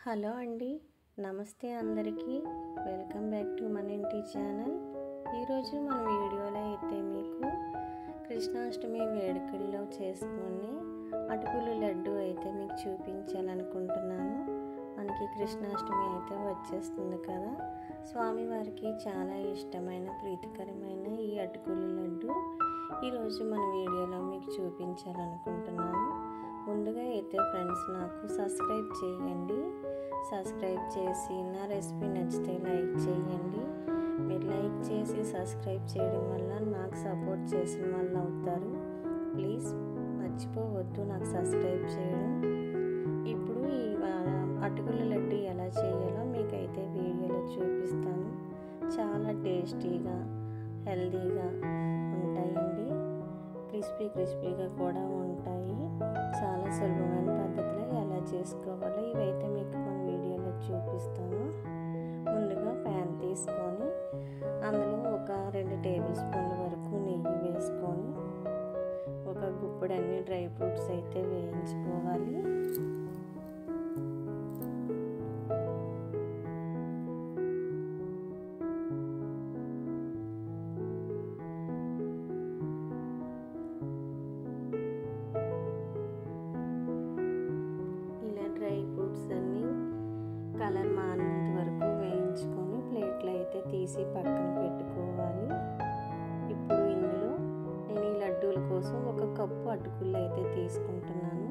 Hello అండి, నమస్తే అందరికీ. వెల్కమ్ బ్యాక్ టు మన ఇంటి ఛానల్. ఈరోజు మన వీడియోలో అయితే మీకు కృష్ణాష్టమి వేడుకల్లో చేసుకునే అటుకులు లడ్డు అయితే మీకు చూపించాలనుకుంటున్నాను. మనకి కృష్ణాష్టమి అయితే వచ్చేస్తుంది కదా, స్వామివారికి చాలా ఇష్టమైన ప్రీతికరమైన ఈ అటుకులు లడ్డు ఈరోజు మన వీడియోలో మీకు చూపించాలనుకుంటున్నాను. ముందుగా అయితే ఫ్రెండ్స్, నాకు సబ్స్క్రైబ్ చేయండి. సబ్స్క్రైబ్ చేసి నా రెసిపీ నచ్చితే లైక్ చేయండి. మీరు లైక్ చేసి సబ్స్క్రైబ్ చేయడం వల్ల నాకు సపోర్ట్ చేసిన వాళ్ళు అవుతారు. ప్లీజ్ మర్చిపోవద్దు నాకు సబ్స్క్రైబ్ చేయడం. ఇప్పుడు ఈ అటుకుల లడ్డు ఎలా చేయాలో మీకైతే వీడియోలో చూపిస్తాను. చాలా టేస్టీగా హెల్తీగా ఉంటాయండి. క్రిస్పీగా కూడా ఉంటాయి. చాలా సులభమైన పద్ధతిలో ఎలా చేసుకోవాలో ఇవైతే మీకు మన వీడియోలో చూపిస్తాను. ముందుగా ప్యాన్ తీసుకొని అందులో ఒక 2 టేబుల్ స్పూన్ల వరకు నెయ్యి వేసుకొని ఒక గుప్పుడు అన్ని డ్రై ఫ్రూట్స్ అయితే వేయించుకోవాలి. డ్రై ఫ్రూట్స్ అన్నీ కలర్ మారేంత వరకు వేయించుకొని ప్లేట్లో అయితే తీసి పక్కన పెట్టుకోవాలి. ఇప్పుడు ఇందులో నేను ఈ లడ్డూల కోసం 1 కప్పు అటుకులు అయితే తీసుకుంటున్నాను.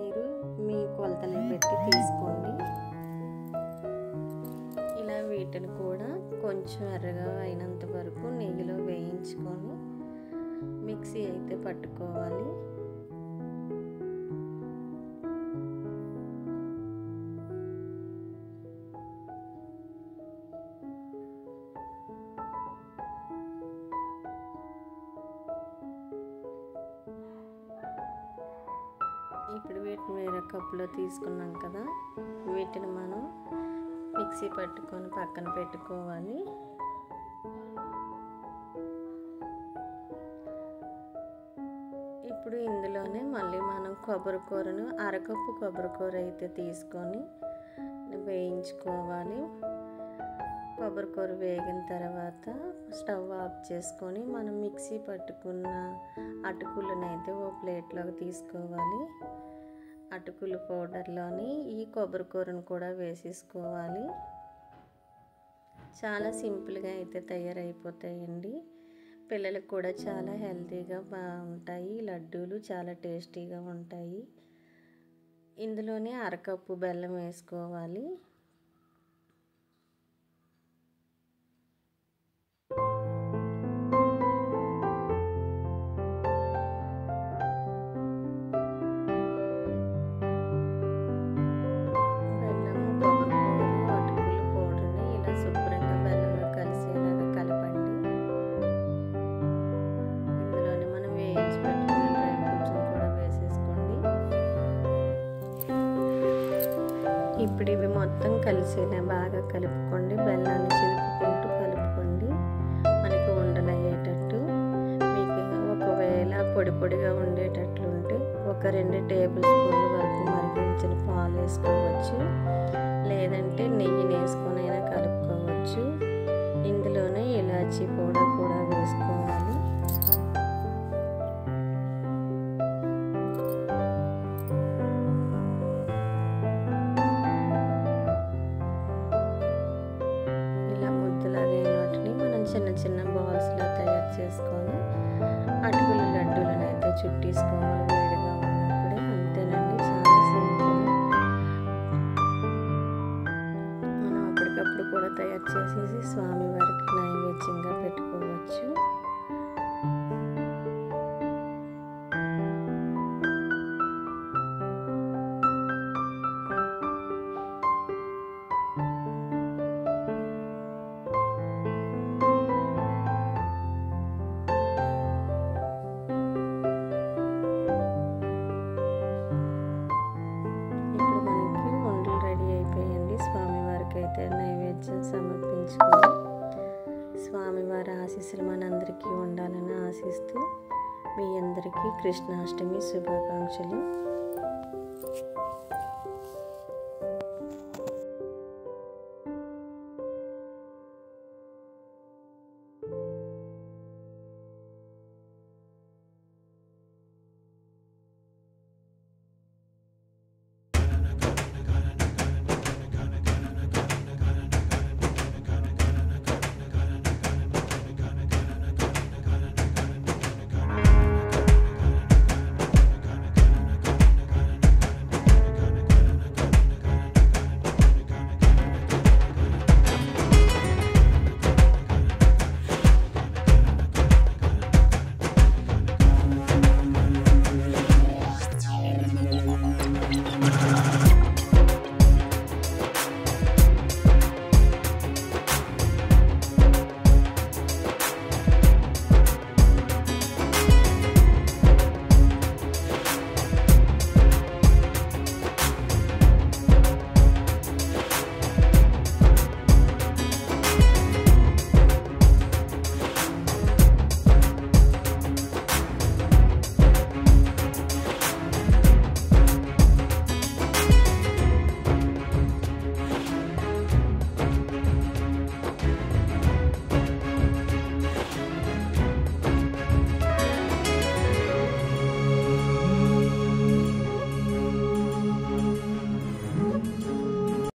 మీరు మీ కొలతని పెట్టి తీసుకోండి. ఇలా వీటిని కూడా కొంచెం ఎర్రగా అయినంత వరకు నెయ్యిలో వేయించుకొని మిక్సీ అయితే పట్టుకోవాలి. ఇప్పుడు వీటిని వేరే కప్పులో తీసుకున్నాం కదా, వీటిని మనం మిక్సీ పట్టుకొని పక్కన పెట్టుకోవాలి. ఇప్పుడు ఇందులోనే మళ్ళీ మనం కొబ్బరికూరను 1/2 కప్పు కొబ్బరికూర అయితే తీసుకొని వేయించుకోవాలి. కొబ్బరికూర వేగిన తర్వాత స్టవ్ ఆఫ్ చేసుకొని మనం మిక్సీ పట్టుకున్న అటుకులను అయితే ఓ ప్లేట్లోకి తీసుకోవాలి. అటుకుల పౌడర్లోని ఈ కొబ్బరికూరను కూడా వేసేసుకోవాలి. చాలా సింపుల్గా అయితే తయారైపోతాయండి. పిల్లలకు కూడా చాలా హెల్తీగా బాగుంటాయి. లడ్డూలు చాలా టేస్టీగా ఉంటాయి. ఇందులోనే 1/2 కప్పు బెల్లం వేసుకోవాలి. ఇప్పుడు ఇవి మొత్తం కలిసేలా బాగా కలుపుకోండి. బెల్లాన్ని చిలుపుకుంటూ కలుపుకోండి, మనకి ఉండలు అయ్యేటట్టు. మీకు ఒకవేళ పొడిగా ఉండేటట్లు ఉంటే ఒక 2 టేబుల్ స్పూన్ల వరకు మరిగించిన పాలు వేసుకోవచ్చు, లేదంటే నెయ్యిని వేసుకొని అయినా కలుపుకోవచ్చు. ఇందులోనే ఇలాచీ పౌడర్ కూడా వేసుకోవాలి. చిన్న బాల్స్లో తయారు చేసుకొని అటుకుల లడ్డూలను అయితే చుట్టేసుకోవాలి వేడిగా ఉన్నప్పుడే. అంతేనండి, చాలా సింపుల్. మనం అప్పటికప్పుడు కూడా తయారు చేసేసి స్వామివారికి నైవేద్యంగా పెట్టుకోవచ్చు. అయితే నైవేద్యం సమర్పించుకొని స్వామివారి ఆశీస్సులు మనందరికీ ఉండాలని ఆశిస్తూ మీ అందరికీ కృష్ణాష్టమి శుభాకాంక్షలు.